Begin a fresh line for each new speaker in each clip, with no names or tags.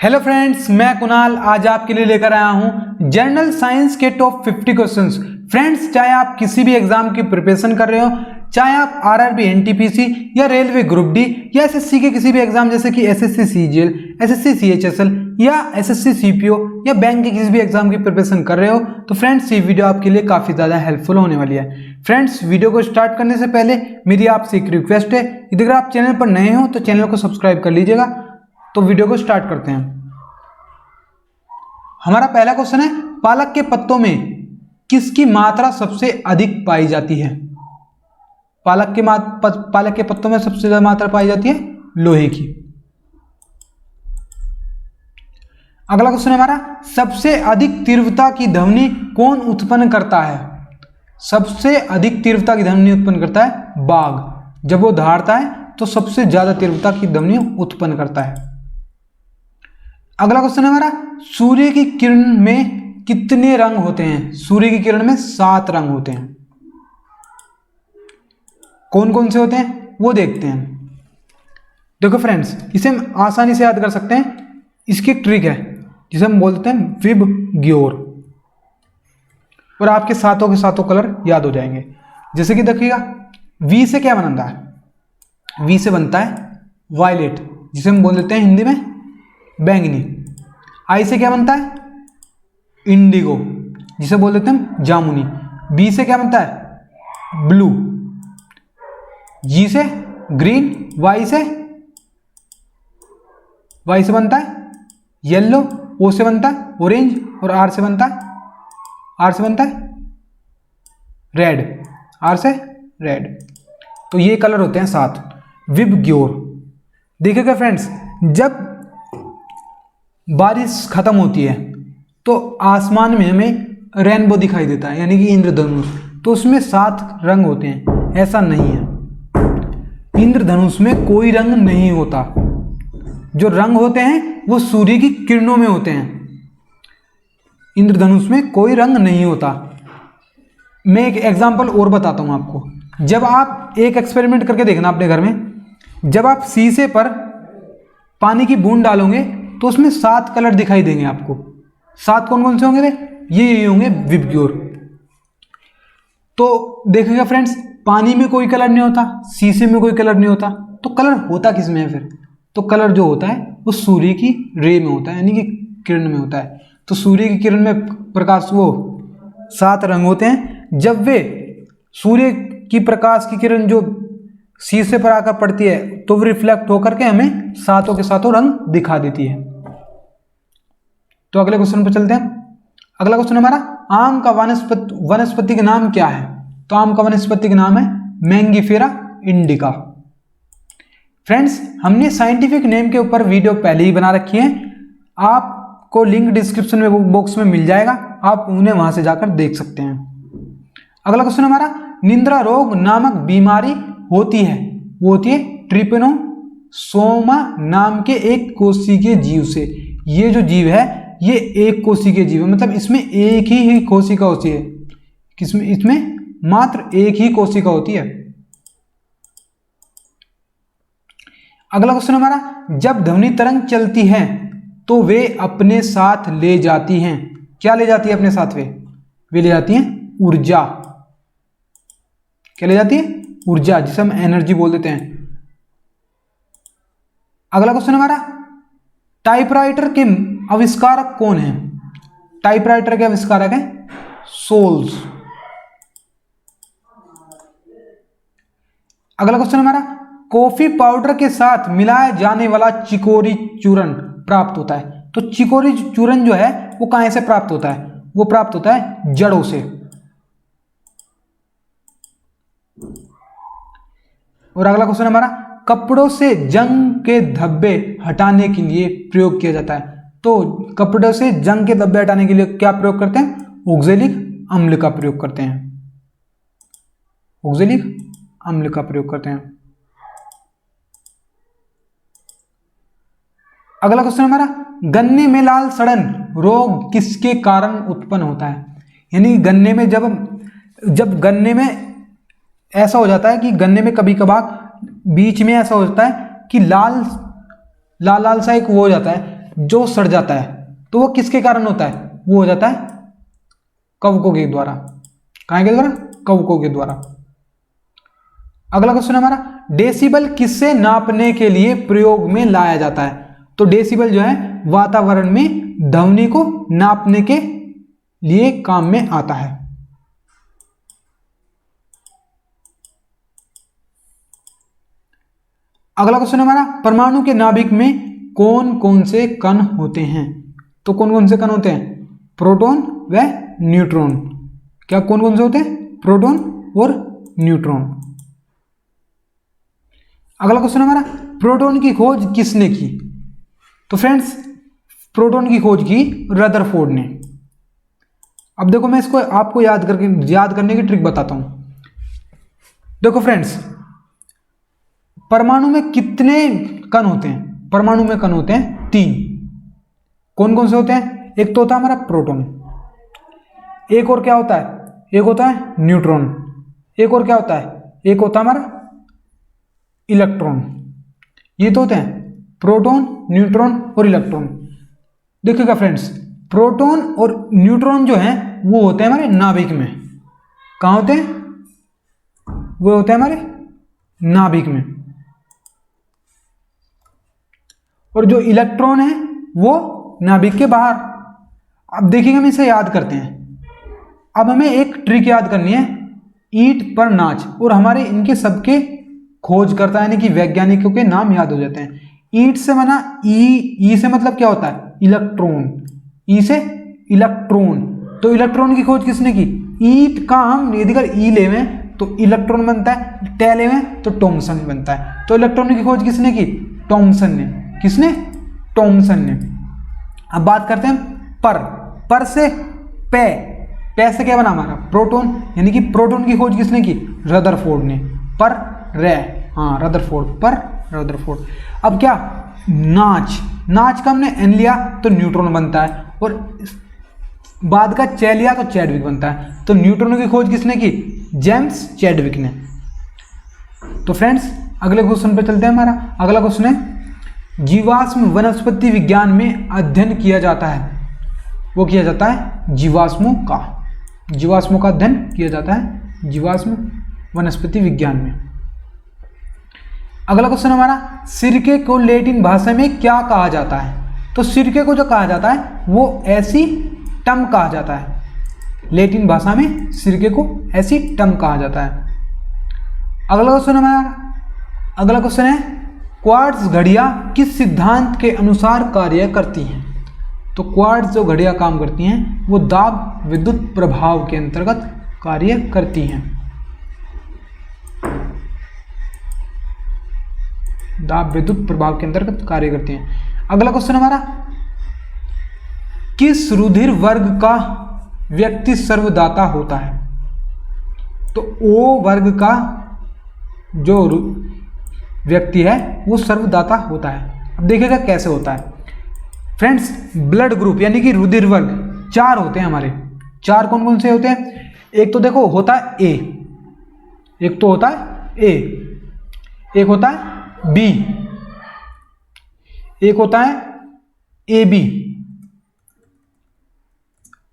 Hello friends, मैं कुणाल आज आपके लिए लेकर आया हूं जनरल साइंस के टॉप 50 क्वेश्चंस। फ्रेंड्स, चाहे आप किसी भी एग्जाम की प्रिपरेशन कर रहे हो, चाहे आप आरआरबी, एनटीपीसी या रेलवे ग्रुप डी या एसएससी के किसी भी एग्जाम जैसे कि एसएससी सीजीएल, एसएससी सीएचएसएल या एसएससी सीपीओ या बैंक के किसी भी एग्जाम की प्रिपरेशन कर रहे हो, तो फ्रेंड्स ये वीडियो आपके लिए काफी ज्यादा हेल्पफुल होने वाली है। फ्रेंड्स, वीडियो को स्टार्ट करने से पहले मेरी आपसे एक रिक्वेस्ट है, यदि अगर आप चैनल पर नए हो तो चैनल को सब्सक्राइब कर लीजिएगा। तो वीडियो को स्टार्ट करते हैं। हमारा पहला क्वेश्चन है, पालक के पत्तों में किसकी मात्रा सबसे अधिक पाई जाती है? पालक के पत्तों में सबसे ज्यादा मात्रा पाई जाती है लोहे की। अगला क्वेश्चन है हमारा, सबसे अधिक तीव्रता की ध्वनि कौन उत्पन्न करता है? सबसे अधिक तीव्रता की ध्वनि उत्पन्न करता है बाघ। जब वो दहाड़ता है तो सबसे ज्यादा तीव्रता की ध्वनि उत्पन्न करता है। अगला क्वेश्चन है हमारा, सूर्य की किरण में कितने रंग होते हैं? सूर्य की किरण में 7 रंग होते हैं। कौन कौन से होते हैं वो देखते हैं। देखो फ्रेंड्स, इसे हम आसानी से याद कर सकते हैं। इसकी एक ट्रिक है जिसे हम बोलते हैं विब ग्योर, और आपके सातों के सातों कलर याद हो जाएंगे। जैसे कि देखिएगा, वी से क्या बनता है? वी से बनता है वायलेट, जिसे हम बोल देते हैं हिंदी में बैंगनी। आई से क्या बनता है? इंडिगो, जिसे बोल देते हैं जामुनी। बी से क्या बनता है? ब्लू। जी से ग्रीन। वाई से बनता है येलो। ओ से बनता है ऑरेंज, और आर से बनता है रेड। आर से रेड। तो ये कलर होते हैं 7, विब ग्योर। देखिएगा फ्रेंड्स, जब बारिश खत्म होती है तो आसमान में हमें रेनबो दिखाई देता है, यानी कि इंद्रधनुष। तो उसमें 7 रंग होते हैं, ऐसा नहीं है। इंद्रधनुष में कोई रंग नहीं होता। जो रंग होते हैं वो सूर्य की किरणों में होते हैं। इंद्रधनुष में कोई रंग नहीं होता। मैं एक एग्जांपल और बताता हूं आपको। जब आप एक एक्सपेरिमेंट करके देखना अपने घर में, जब आप शीशे पर पानी की बूंद डालोगे तो उसमें 7 कलर दिखाई देंगे आपको। 7 कौन कौन से होंगे? ये होंगे विब ग्योर। तो देखिएगा फ्रेंड्स, पानी में कोई कलर नहीं होता, शीशे में कोई कलर नहीं होता, तो कलर होता किस में है फिर? तो कलर जो होता है वो सूर्य की रे में होता है, यानी कि किरण में होता है। तो सूर्य की किरण में प्रकाश, वो 7 रंग होते हैं। जब वे सूर्य की प्रकाश की किरण जो शीशे पर आकर पड़ती है तो वो रिफ्लेक्ट होकर के हमें सातों के सातों रंग दिखा देती है। तो अगले क्वेश्चन पर चलते हैं। अगला क्वेश्चन हमारा, आम का वनस्पति का नाम क्या है? तो आम का वनस्पति का नाम है मैंगीफेरा इंडिका। फ्रेंड्स, हमने साइंटिफिक नेम के ऊपर वीडियो पहले ही बना रखी है, आपको लिंक डिस्क्रिप्शन में बॉक्स में मिल जाएगा, आप उन्हें वहां से जाकर देख सकते हैं। अगला क्वेश्चन हमारा, निद्रा रोग नामक बीमारी होती है, वो होती है ट्रिपेनोसोमा नाम के एक कोशिकीय जीव से। ये जो जीव है ये एक कोशिकीय जीव है, मतलब इसमें एक ही कोशिका होती है। इसमें मात्र एक ही कोशिका होती है। अगला क्वेश्चन हमारा, जब ध्वनि तरंग चलती है तो वे अपने साथ ले जाती हैं, क्या ले जाती है अपने साथ? वे ले जाती हैं ऊर्जा। क्या ले जाती है? ऊर्जा, जिसे हम एनर्जी बोल देते हैं। अगला क्वेश्चन हमारा, टाइपराइटर के आविष्कारक कौन है? टाइपराइटर के आविष्कारक हैं सोल्स। अगला क्वेश्चन हमारा, कॉफी पाउडर के साथ मिलाया जाने वाला चिकोरी चूर्ण प्राप्त होता है। तो चिकोरी चूर्ण जो है वो कहां से प्राप्त होता है? वो प्राप्त होता है जड़ों से। और अगला क्वेश्चन हमारा, कपड़ों से जंग के धब्बे हटाने के लिए प्रयोग किया जाता है। तो कपड़ों से जंग के धब्बे हटाने के लिए क्या प्रयोग करते हैं? ऑक्जेलिक अम्ल का प्रयोग करते हैं। ऑक्जेलिक अम्ल का प्रयोग करते हैं। अगला क्वेश्चन हमारा, गन्ने में लाल सड़न रोग किसके कारण उत्पन्न होता है? यानी गन्ने में जब गन्ने में ऐसा हो जाता है कि गन्ने में कभी कभार बीच में ऐसा हो जाता है कि लाल सा एक वो हो जाता है, जो सड़ जाता है तो वो किसके कारण होता है? वो हो जाता है कवकों के द्वारा। कहाँ के द्वारा? कवकों के द्वारा। अगला क्वेश्चन हमारा, डेसिबल किससे नापने के लिए प्रयोग में लाया जाता है? तो डेसिबल जो है वातावरण में ध्वनि को नापने के लिए काम में आता है। अगला क्वेश्चन हमारा, परमाणु के नाभिक में कौन कौन से कण होते हैं? तो कौन कौन से कण होते हैं? प्रोटॉन व न्यूट्रॉन। क्या कौन कौन से होते हैं? प्रोटॉन और न्यूट्रॉन। अगला क्वेश्चन हमारा, प्रोटॉन की खोज किसने की? तो फ्रेंड्स प्रोटॉन की खोज की रदरफोर्ड ने। अब देखो मैं इसको आपको याद करने की ट्रिक बताता हूं। देखो फ्रेंड्स, परमाणु में कितने कण होते हैं? परमाणु में कण होते हैं 3। कौन कौन से होते हैं? एक तो होता है हमारा प्रोटॉन, एक और क्या होता है? एक होता है न्यूट्रॉन, एक और क्या होता है? एक होता है हमारा इलेक्ट्रॉन। ये तो होते हैं प्रोटॉन, न्यूट्रॉन और इलेक्ट्रॉन। देखिएगा फ्रेंड्स, प्रोटॉन और न्यूट्रॉन जो हैं वो होते हैं हमारे नाभिक में। कहाँ होते हैं? वो होते हैं हमारे नाभिक में। और जो इलेक्ट्रॉन है वो नाभिक के बाहर। अब देखिएगा हम इसे याद करते हैं। अब हमें एक ट्रिक याद करनी है, ईंट पर नाच। और हमारे इनके सबके खोजकर्ता यानी कि वैज्ञानिकों के नाम याद हो जाते हैं। ईंट से बना ई से मतलब क्या होता है? इलेक्ट्रॉन। ई से इलेक्ट्रॉन। तो इलेक्ट्रॉन की खोज किसने की? ईंट का हम यदि अगर ई लेवे तो इलेक्ट्रॉन बनता है, टे लेवे तो टॉमसन बनता है। तो इलेक्ट्रॉन की खोज किसने की? टॉमसन ने। किसने? टॉमसन ने। अब बात करते हैं पर से पे से क्या बना हमारा? प्रोटॉन। यानी कि प्रोटॉन की खोज किसने की? रदरफोर्ड ने। पर रे, हाँ रदरफोर्ड, पर रदरफोर्ड। अब क्या? नाच का हमने एन लिया तो न्यूट्रॉन बनता है, और बाद का चे लिया तो चैडविक बनता है। तो न्यूट्रॉन की खोज किसने की? जेम्स चैडविक ने। तो फ्रेंड्स अगले क्वेश्चन पे चलते हैं। हमारा अगला क्वेश्चन है, जीवाश्म वनस्पति विज्ञान में अध्ययन किया जाता है। वो किया जाता है जीवाश्मों का अध्ययन किया जाता है जीवाश्म वनस्पति विज्ञान में। अगला क्वेश्चन हमारा, सिरके को लैटिन भाषा में क्या कहा जाता है? तो सिरके को जो कहा जाता है वो एसीटम कहा जाता है। लैटिन भाषा में सिरके को एसीटम कहा जाता है। अगला क्वेश्चन है, क्वार्ट्ज घड़ियां किस सिद्धांत के अनुसार कार्य करती हैं? तो क्वार्ट्ज जो घड़ियां काम करती हैं वो दाब विद्युत प्रभाव के अंतर्गत कार्य करती हैं। दाब विद्युत प्रभाव के अंतर्गत कार्य करती हैं। अगला क्वेश्चन हमारा, किस रुधिर वर्ग का व्यक्ति सर्वदाता होता है? तो ओ वर्ग का जो व्यक्ति है वो सर्वदाता होता है। अब देखिएगा कैसे होता है। फ्रेंड्स ब्लड ग्रुप यानी कि रुधिर वर्ग 4 होते हैं हमारे। 4 कौन कौन से होते हैं? एक तो देखो होता है ए, एक तो होता है ए, एक होता है बी, एक होता है ए बी,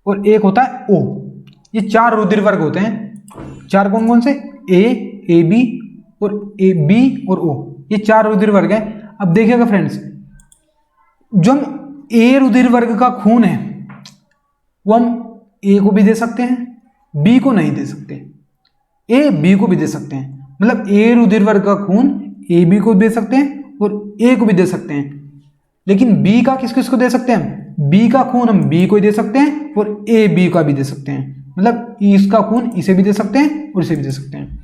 और एक होता है ओ। ये 4 रुधिर वर्ग होते हैं। 4 कौन कौन से? ए बी और ए बी और ओ, ये 4 रुधिर वर्ग है। अब देखिएगा फ्रेंड्स, जो हम ए रुधिर वर्ग का खून है वो हम ए को भी दे सकते हैं, बी को नहीं दे सकते। ए बी को भी दे सकते हैं, मतलब ए रुधिर वर्ग का खून ए बी को दे सकते हैं और ए को भी दे सकते हैं। लेकिन बी का किस किस को दे सकते हैं? बी का खून हम बी को दे सकते हैं और ए बी का भी दे सकते हैं, मतलब इसका खून इसे भी दे सकते हैं और इसे भी दे सकते हैं।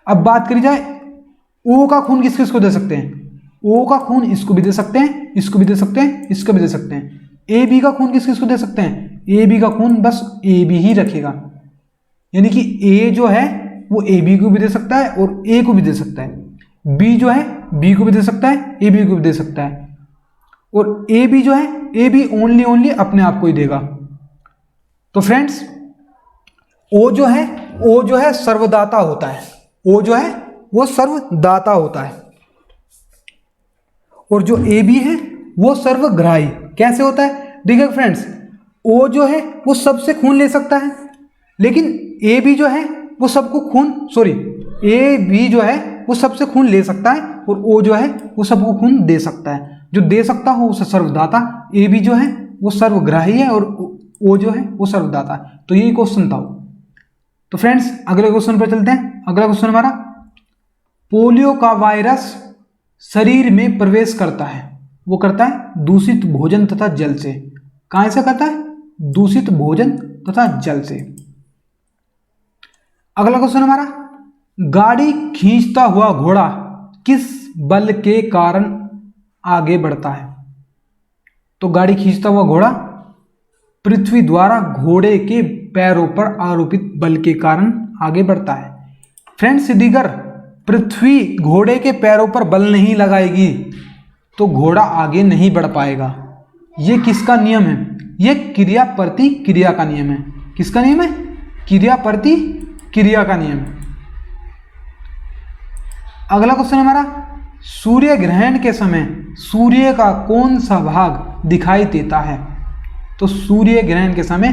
अब बात करी जाए ओ का खून किस किस को दे सकते हैं? ओ का खून इसको भी दे सकते हैं, इसको भी दे सकते हैं, इसको भी दे सकते हैं। ए बी का खून किस किस को दे सकते हैं? ए बी का खून बस ए बी ही रखेगा, यानी कि ए जो है वो ए बी को भी दे सकता है और ए को भी दे सकता है। बी जो है बी को भी दे सकता है, ए बी को भी दे सकता है, और ए बी जो है ए बी ओनली अपने आप को ही देगा। तो फ्रेंड्स ओ जो है सर्वदाता होता है। ओ जो है वो सर्वदाता होता है, और जो ए बी है वो सर्वग्राही कैसे होता है? देखिए फ्रेंड्स, ओ जो है वो सबसे खून ले सकता है, लेकिन ए बी जो है वो सबको खून, सॉरी, ए बी जो है वो सबसे खून ले सकता है और ओ जो है वो सबको खून दे सकता है। जो दे सकता हो उसे सर्वदाता, ए बी जो है वो सर्वग्राही है और ओ जो है वो सर्वदाता है। तो यही क्वेश्चन था। तो फ्रेंड्स अगले क्वेश्चन पर चलते हैं। अगला क्वेश्चन हमारा, पोलियो का वायरस शरीर में प्रवेश करता है, वो करता है दूषित भोजन तथा जल से। कहां से करता है? दूषित भोजन तथा जल से। अगला क्वेश्चन हमारा, गाड़ी खींचता हुआ घोड़ा किस बल के कारण आगे बढ़ता है? तो गाड़ी खींचता हुआ घोड़ा पृथ्वी द्वारा घोड़े के पैरों पर आरोपित बल के कारण आगे बढ़ता है। फ्रेंड्स दीगर पृथ्वी घोड़े के पैरों पर बल नहीं लगाएगी तो घोड़ा आगे नहीं बढ़ पाएगा। ये किसका नियम है? ये क्रिया प्रतिक्रिया का नियम है। किसका नियम है? क्रिया प्रतिक्रिया का नियम। अगला क्वेश्चन हमारा, सूर्य ग्रहण के समय सूर्य का कौन सा भाग दिखाई देता है? तो सूर्य ग्रहण के समय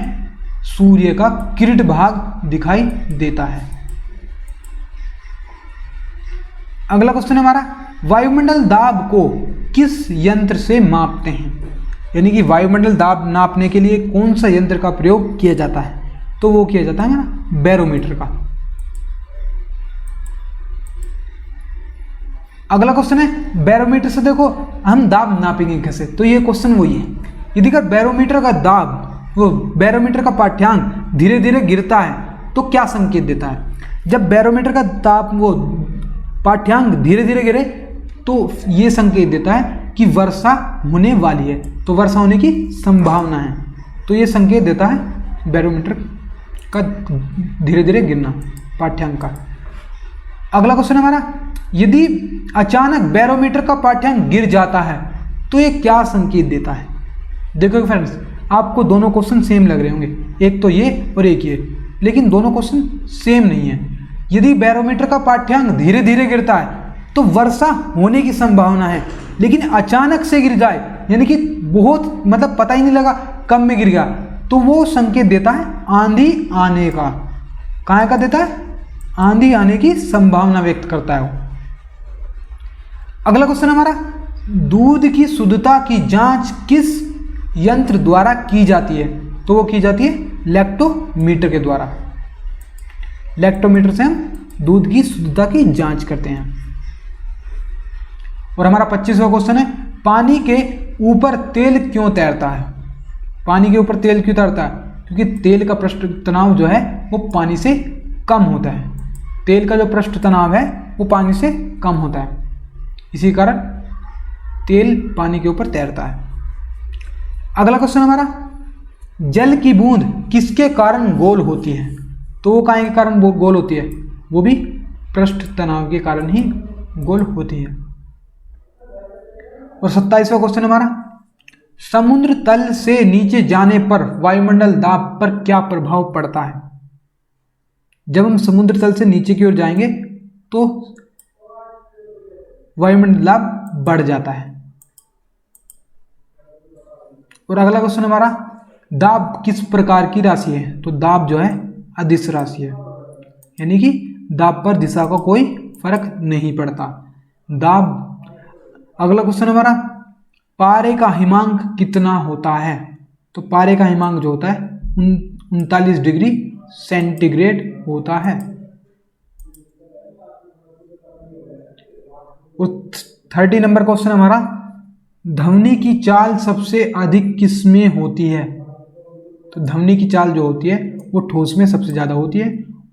सूर्य का किरीट भाग दिखाई देता है। अगला क्वेश्चन हमारा, वायुमंडल दाब को किस यंत्र से मापते हैं? यानी कि वायुमंडल दाब नापने के लिए कौन सा यंत्र का प्रयोग किया जाता है? तो वो किया जाता है हमारा बैरोमीटर का। अगला क्वेश्चन है, बैरोमीटर से देखो हम दाब नापेंगे कैसे? तो ये क्वेश्चन वही है। यदि अगर बैरोमीटर का दाब, वो बैरोमीटर का पाठ्यांक धीरे धीरे गिरता है तो क्या संकेत देता है? जब बैरोमीटर का दाब, वो पाठ्यांक धीरे धीरे गिरे तो ये संकेत देता है कि वर्षा होने वाली है, तो वर्षा होने की संभावना है। तो ये संकेत देता है बैरोमीटर का धीरे धीरे गिरना, पाठ्यांक का। अगला क्वेश्चन हमारा, यदि अचानक बैरोमीटर का पाठ्यांक गिर जाता है तो ये क्या संकेत देता है? देखो फ्रेंड्स, आपको दोनों क्वेश्चन सेम लग रहे होंगे, एक तो ये और एक ये, लेकिन दोनों क्वेश्चन सेम नहीं है। यदि बैरोमीटर का पाठ्यांक धीरे धीरे गिरता है तो वर्षा होने की संभावना है, लेकिन अचानक से गिर जाए, यानी कि बहुत, मतलब पता ही नहीं लगा कब में गिर गया, तो वो संकेत देता है आंधी आने का। कहाँ का देता है? आंधी आने की संभावना व्यक्त करता है वो। अगला क्वेश्चन हमारा, दूध की शुद्धता की जांच किस यंत्र द्वारा की जाती है? तो वो की जाती है लैक्टोमीटर के द्वारा। लैक्टोमीटर से हम दूध की शुद्धता की जांच करते हैं। और हमारा 25वां क्वेश्चन है, पानी के ऊपर तेल क्यों तैरता है? पानी के ऊपर तेल क्यों तैरता है? क्योंकि तेल का पृष्ठ तनाव जो है वो पानी से कम होता है। तेल का जो पृष्ठ तनाव है वो पानी से कम होता है, इसी कारण तेल पानी के ऊपर तैरता है। अगला क्वेश्चन हमारा, जल की बूंद किसके कारण गोल होती है? तो वो काहे के कारण गोल होती है? वो भी पृष्ठ तनाव के कारण ही गोल होती है। और 27वां क्वेश्चन हमारा, समुद्र तल से नीचे जाने पर वायुमंडल दाब पर क्या प्रभाव पड़ता है? जब हम समुद्र तल से नीचे की ओर जाएंगे तो वायुमंडल दाब बढ़ जाता है। और अगला क्वेश्चन हमारा, दाब किस प्रकार की राशि है? तो दाब जो है अदिश राशि है, यानी कि दाब पर दिशा का कोई फर्क नहीं पड़ता। दाब। अगला क्वेश्चन हमारा, पारे का हिमांक कितना होता है? तो पारे का हिमांक जो होता है 39 डिग्री सेंटीग्रेड होता है। और 30 नंबर क्वेश्चन हमारा, ध्वनि की चाल सबसे अधिक किस में होती है? तो ध्वनि की चाल जो होती है वो ठोस में सबसे ज़्यादा होती है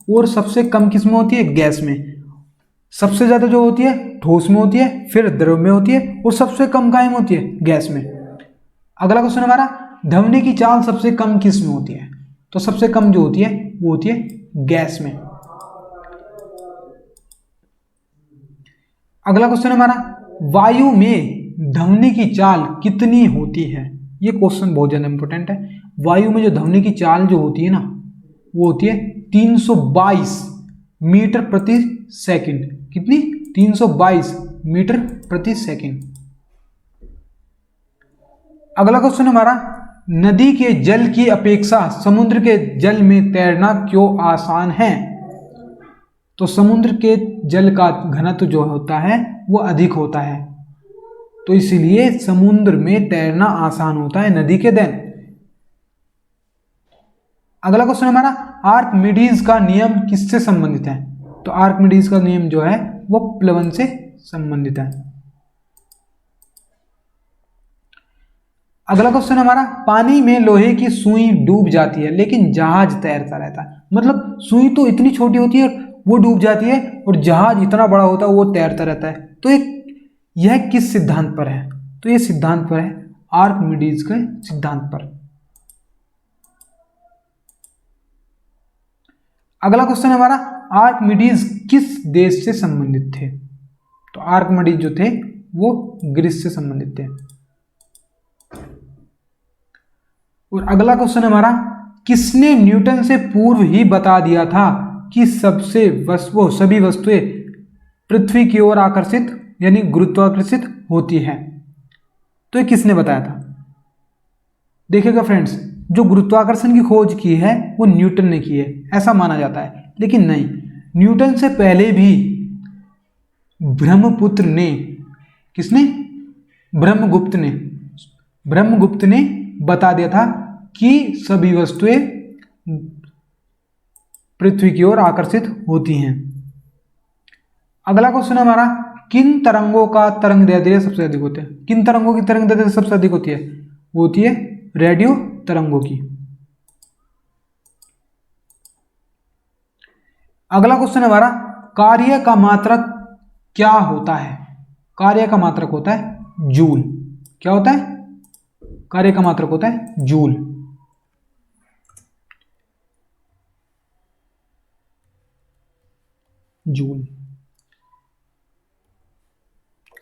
और सबसे कम किस में होती है? गैस में। सबसे ज़्यादा जो होती है ठोस में होती है, फिर द्रव में होती है और सबसे कम कहाँ में होती है? गैस में। अगला क्वेश्चन हमारा, ध्वनि की चाल सबसे कम किस में होती है? तो सबसे कम जो होती है वो होती है गैस में। अगला क्वेश्चन हमारा, वायु में ध्वनि की चाल कितनी होती है? ये क्वेश्चन बहुत ज़्यादा इंपॉर्टेंट है। वायु में जो ध्वनि की चाल जो होती है ना वो होती है 322 मीटर प्रति सेकंड। कितनी? 322 मीटर प्रति सेकंड। अगला क्वेश्चन हमारा, नदी के जल की अपेक्षा समुद्र के जल में तैरना क्यों आसान है? तो समुद्र के जल का घनत्व जो होता है वो अधिक होता है, तो इसलिए समुद्र में तैरना आसान होता है नदी के देन। अगला क्वेश्चन हमारा, आर्किमिडीज का नियम किससे संबंधित है? तो आर्किमिडीज का नियम जो है वो प्लवन से संबंधित है। अगला क्वेश्चन हमारा, पानी में लोहे की सुई डूब जाती है लेकिन जहाज तैरता रहता है। मतलब सुई तो इतनी छोटी होती है वो डूब जाती है और जहाज इतना बड़ा होता है वो तैरता रहता है। तो यह किस सिद्धांत पर है? तो यह सिद्धांत पर है आर्किमिडीज के सिद्धांत पर। अगला क्वेश्चन हमारा, आर्किमिडीज किस देश से संबंधित थे? तो आर्किमिडीज जो थे वो ग्रीस से संबंधित थे। और अगला क्वेश्चन हमारा, किसने न्यूटन से पूर्व ही बता दिया था कि सभी वस्तुएं पृथ्वी की ओर आकर्षित यानी गुरुत्वाकर्षित होती है? तो ये किसने बताया था? देखिएगा फ्रेंड्स, जो गुरुत्वाकर्षण की खोज की है वो न्यूटन ने की है ऐसा माना जाता है, लेकिन नहीं, न्यूटन से पहले भी ब्रह्मपुत्र ने, किसने? ब्रह्मगुप्त ने बता दिया था कि सभी वस्तुएं पृथ्वी की ओर आकर्षित होती हैं। अगला क्वेश्चन हमारा, किन तरंगों का तरंग दैर्ध्य सबसे अधिक होता है? किन तरंगों की तरंग दैर्ध्य सबसे अधिक होती है? वो होती है रेडियो तरंगों की। अगला क्वेश्चन हमारा, कार्य का मात्रक क्या होता है? कार्य का मात्रक होता है जूल। क्या होता है? कार्य का मात्रक होता है जूल।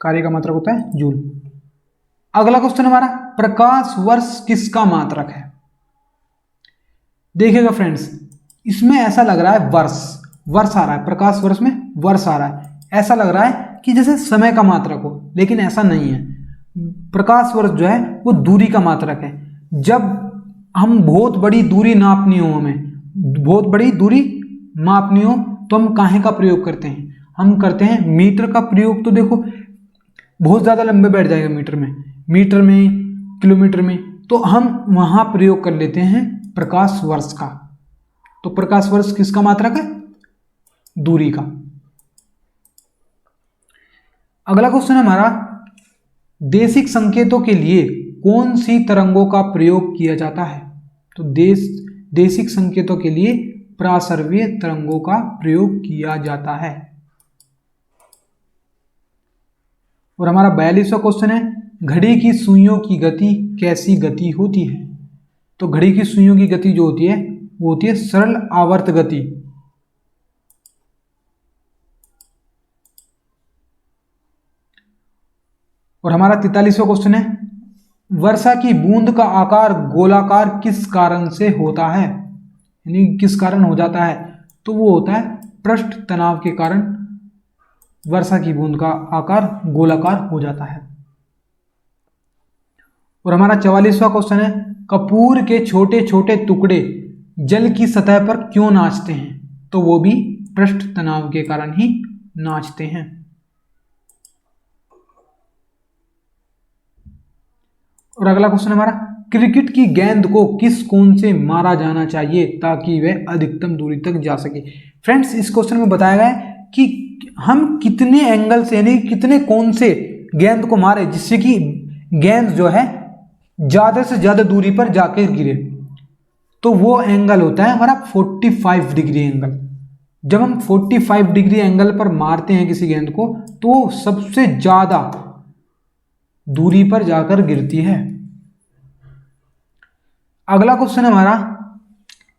कार्य का मात्रक होता है जूल। अगला क्वेश्चन हमारा, प्रकाश वर्ष किसका मात्रक है? देखिएगा फ्रेंड्स, इसमें ऐसा लग रहा है वर्ष आ रहा है, प्रकाश वर्ष में वर्ष आ रहा है, ऐसा लग रहा है कि जैसे समय का मात्रक हो, लेकिन ऐसा नहीं है। प्रकाश वर्ष जो है वो दूरी का मात्रक है। जब हम बहुत बड़ी दूरी नापनी हो, हमें बहुत बड़ी दूरी मापनी हो, तो हम काहे का प्रयोग करते हैं? हम करते हैं मीटर का प्रयोग। तो देखो बहुत ज़्यादा लंबे बैठ जाएगा मीटर में किलोमीटर में, तो हम वहाँ प्रयोग कर लेते हैं प्रकाश वर्ष का। तो प्रकाश वर्ष किसका मात्रक है? दूरी का। अगला क्वेश्चन हमारा, देशिक संकेतों के लिए कौन सी तरंगों का प्रयोग किया जाता है? तो देशिक संकेतों के लिए प्रासर्वीय तरंगों का प्रयोग किया जाता है। और हमारा 42वां क्वेश्चन है, घड़ी की सुइयों की गति कैसी गति होती है? तो घड़ी की सुइयों की गति जो होती है वो होती है सरल आवर्त गति। और हमारा 43वां क्वेश्चन है, वर्षा की बूंद का आकार गोलाकार किस कारण से होता है? यानी किस कारण हो जाता है? तो वो होता है पृष्ठ तनाव के कारण वर्षा की बूंद का आकार गोलाकार हो जाता है। और हमारा 44वां क्वेश्चन है, कपूर के छोटे छोटे टुकड़े जल की सतह पर क्यों नाचते हैं? तो वो भी पृष्ठ तनाव के कारण ही नाचते हैं। और अगला क्वेश्चन हमारा, क्रिकेट की गेंद को किस कोण से मारा जाना चाहिए ताकि वह अधिकतम दूरी तक जा सके? फ्रेंड्स, इस क्वेश्चन में बताया गया है कि हम कितने एंगल से यानी कितने कोण से गेंद को मारे जिससे कि गेंद जो है ज़्यादा से ज़्यादा दूरी पर जाकर गिरे। तो वो एंगल होता है हमारा 45 डिग्री एंगल। जब हम 45 डिग्री एंगल पर मारते हैं किसी गेंद को तो सबसे ज़्यादा दूरी पर जाकर गिरती है। अगला क्वेश्चन हमारा,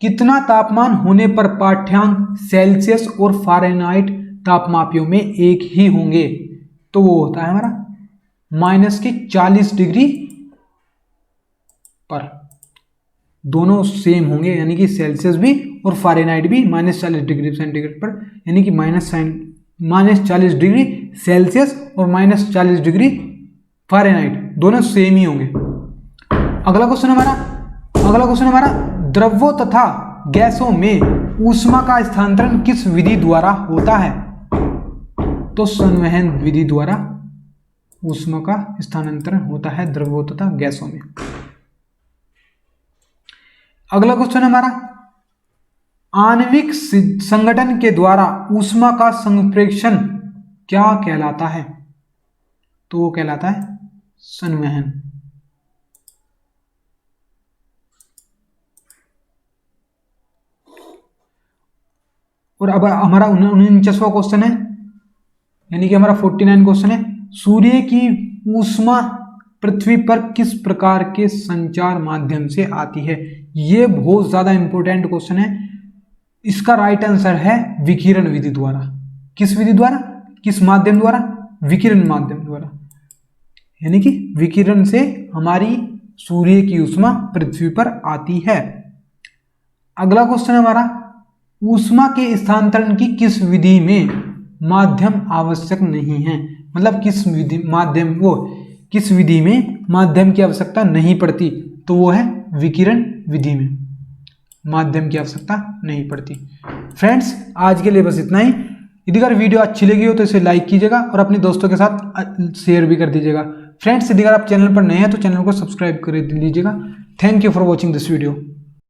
कितना तापमान होने पर पाठ्यांक सेल्सियस और फ़ारेनहाइट तापमापियों में एक ही होंगे? तो वो होता है हमारा -40 डिग्री पर। दोनों सेम होंगे, यानी कि सेल्सियस भी और फ़ारेनहाइट भी -40 डिग्री सेंटीग्रेड पर, यानी कि -40 डिग्री सेल्सियस और -40 डिग्री फ़ारेनहाइट दोनों सेम ही होंगे। अगला क्वेश्चन हमारा द्रव्यों तथा गैसों में ऊष्मा का स्थानांतरण किस विधि द्वारा होता है? तो संवहन विधि द्वारा ऊष्मा का स्थानांतरण होता है द्रव्यों तथा गैसों में। अगला क्वेश्चन हमारा आणविक संगठन के द्वारा ऊष्मा का संप्रेषण क्या कहलाता है? तो वो कहलाता है संवहन। और अब हमारा 49वां क्वेश्चन है, यानी कि हमारा 49 क्वेश्चन है, सूर्य की ऊष्मा पृथ्वी पर किस प्रकार के संचार माध्यम से आती है? ये बहुत ज्यादा इंपॉर्टेंट क्वेश्चन है। इसका राइट आंसर है विकिरण विधि द्वारा। किस विधि द्वारा? किस माध्यम द्वारा? विकिरण माध्यम द्वारा, यानी कि विकिरण से हमारी सूर्य की ऊष्मा पृथ्वी पर आती है। अगला क्वेश्चन हमारा ऊष्मा के स्थानांतरण की किस विधि में माध्यम आवश्यक नहीं है? मतलब किस विधि में माध्यम की आवश्यकता नहीं पड़ती? तो वो है विकिरण विधि में माध्यम की आवश्यकता नहीं पड़ती। फ्रेंड्स, आज के लिए बस इतना ही। यदि अगर वीडियो अच्छी लगी हो तो इसे लाइक कीजिएगा और अपने दोस्तों के साथ शेयर भी कर दीजिएगा। फ्रेंड्स, यदि अगर आप चैनल पर नए हैं तो चैनल को सब्सक्राइब कर लीजिएगा। Thank you for watching this video.